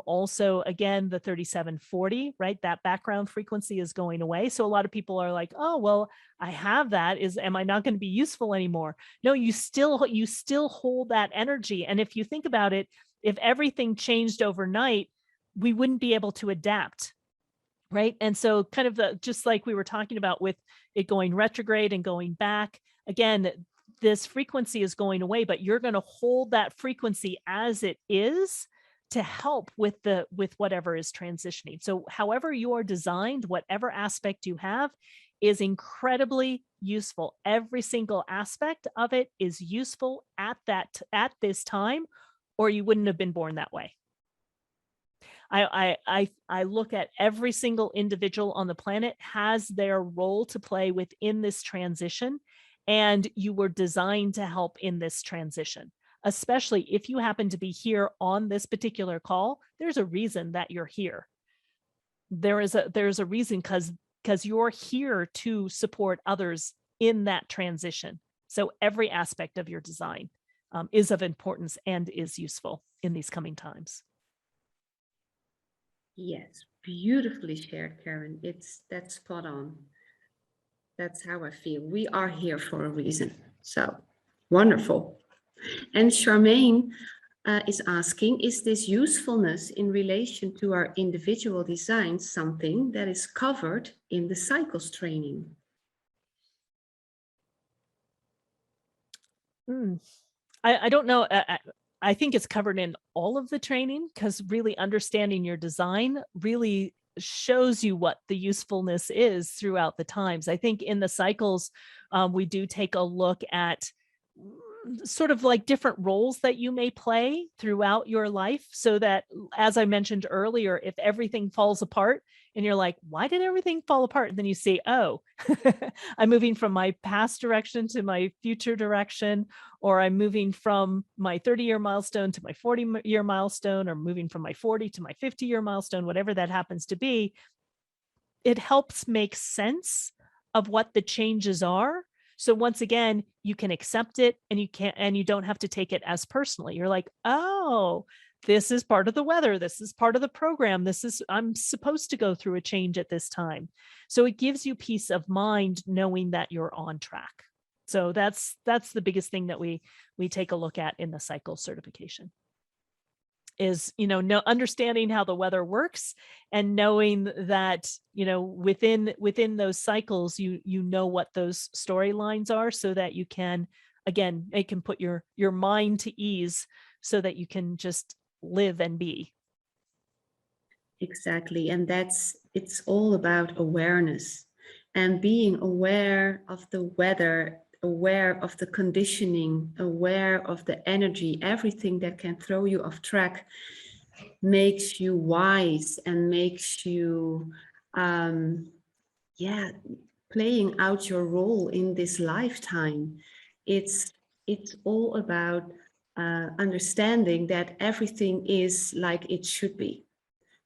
S1: Also, again, the 3740, right? That background frequency is going away. So a lot of people are like, oh, well, I have that. Am I not going to be useful anymore? No, you still hold that energy. And if you think about it, if everything changed overnight, we wouldn't be able to adapt. Right. And so kind of just like we were talking about with it going retrograde and going back, again, this frequency is going away, but you're going to hold that frequency as it is to help with whatever is transitioning. So however you are designed, whatever aspect you have is incredibly useful. Every single aspect of it is useful at this time, or you wouldn't have been born that way. I look at every single individual on the planet has their role to play within this transition, and you were designed to help in this transition. Especially if you happen to be here on this particular call, there's a reason that you're here. There's a reason, because you're here to support others in that transition. So every aspect of your design is of importance and is useful in these coming times.
S2: Yes, beautifully shared, Karen. That's spot on. That's how I feel. We are here for a reason. So wonderful. And Charmaine is asking, is this usefulness in relation to our individual design something that is covered in the cycles training?
S1: I don't know. I think it's covered in all of the training, because really understanding your design really shows you what the usefulness is throughout the times. I think in the cycles, we do take a look at sort of like different roles that you may play throughout your life, so that, as I mentioned earlier, if everything falls apart and you're like, why did everything fall apart? And then you see, oh, I'm moving from my past direction to my future direction, or I'm moving from my 30-year milestone to my 40-year milestone, or moving from my 40 to my 50-year milestone, whatever that happens to be. It helps make sense of what the changes are. So once again, you can accept it, and you don't have to take it as personally. You're like, oh, this is part of the weather. This is part of the program. I'm supposed to go through a change at this time. So it gives you peace of mind knowing that you're on track. So that's the biggest thing that we take a look at in the cycle certification is, understanding how the weather works, and knowing that, within those cycles, you know what those storylines are, so that you can, again, it can put your mind to ease, so that you can just live and be.
S2: Exactly. And it's all about awareness, and being aware of the weather, aware of the conditioning, aware of the energy. Everything that can throw you off track makes you wise and makes you playing out your role in this lifetime. It's all about understanding that everything is like it should be.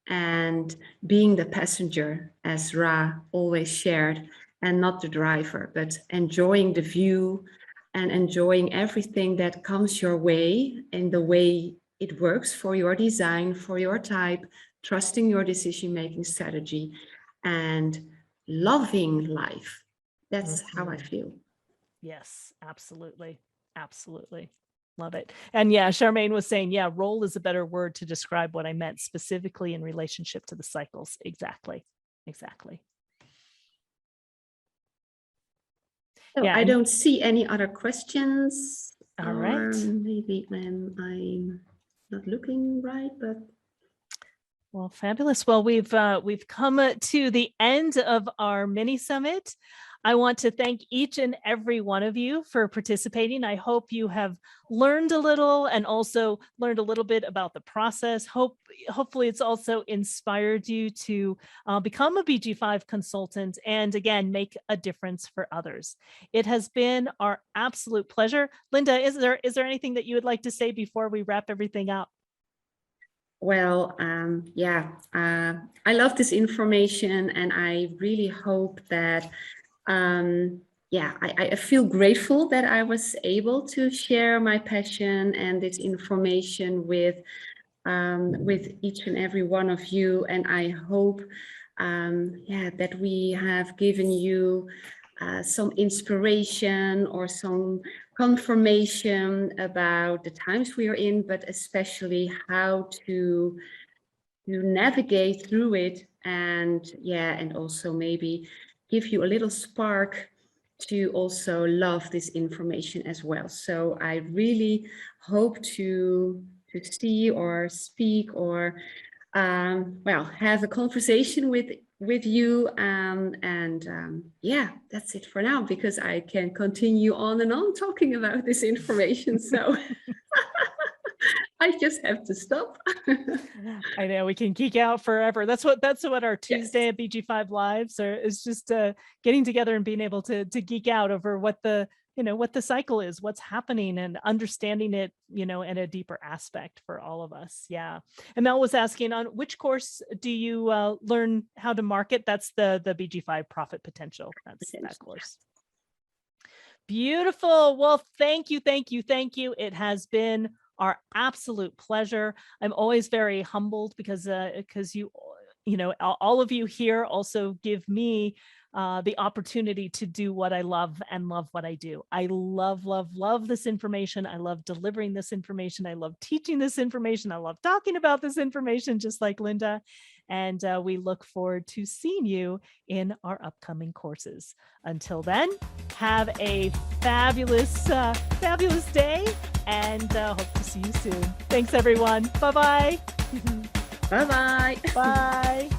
S2: And being the passenger, as Ra always shared, and not the driver, but enjoying the view and enjoying everything that comes your way in the way it works for your design, for your type, trusting your decision-making strategy, and loving life. That's how I feel.
S1: Yes, absolutely. Absolutely. Love it. And yeah, Charmaine was saying, yeah, role is a better word to describe what I meant specifically in relationship to the cycles. Exactly. Exactly.
S2: So
S1: Yeah,
S2: I don't see any other questions.
S1: All right.
S2: Maybe I'm not looking right, but
S1: well, fabulous. Well, we've come to the end of our mini summit. I want to thank each and every one of you for participating. I hope you have learned a little and also learned a little bit about the process. Hopefully it's also inspired you to become a BG5 consultant and again, make a difference for others. It has been our absolute pleasure. Linda, is there anything that you would like to say before we wrap everything up?
S2: well, I love this information, and I really hope that I feel grateful that I was able to share my passion and this information with each and every one of you. And I hope that we have given you some inspiration or some confirmation about the times we are in, but especially how to navigate through it, and also maybe give you a little spark to also love this information as well. So I really hope to see or speak or have a conversation with you, that's it for now, because I can continue on and on talking about this information. So I just have to stop.
S1: I know we can geek out forever. That's what our Tuesday at BG5 Lives is just getting together and being able to geek out over what the cycle is, what's happening, and understanding it, in a deeper aspect for all of us. Yeah. And Mel was asking, on which course do you learn how to market? That's the BG5 Profit Potential. That's that course. Beautiful. Well, thank you. It has been our absolute pleasure. I'm always very humbled because you all of you here also give me the opportunity to do what I love and love what I do. I love this information. I love delivering this information. I love teaching this information. I love talking about this information, just like Linda. And we look forward to seeing you in our upcoming courses. Until then, have a fabulous day, and hope to see you soon. Thanks, everyone. Bye-bye.
S2: Bye-bye.
S1: Bye.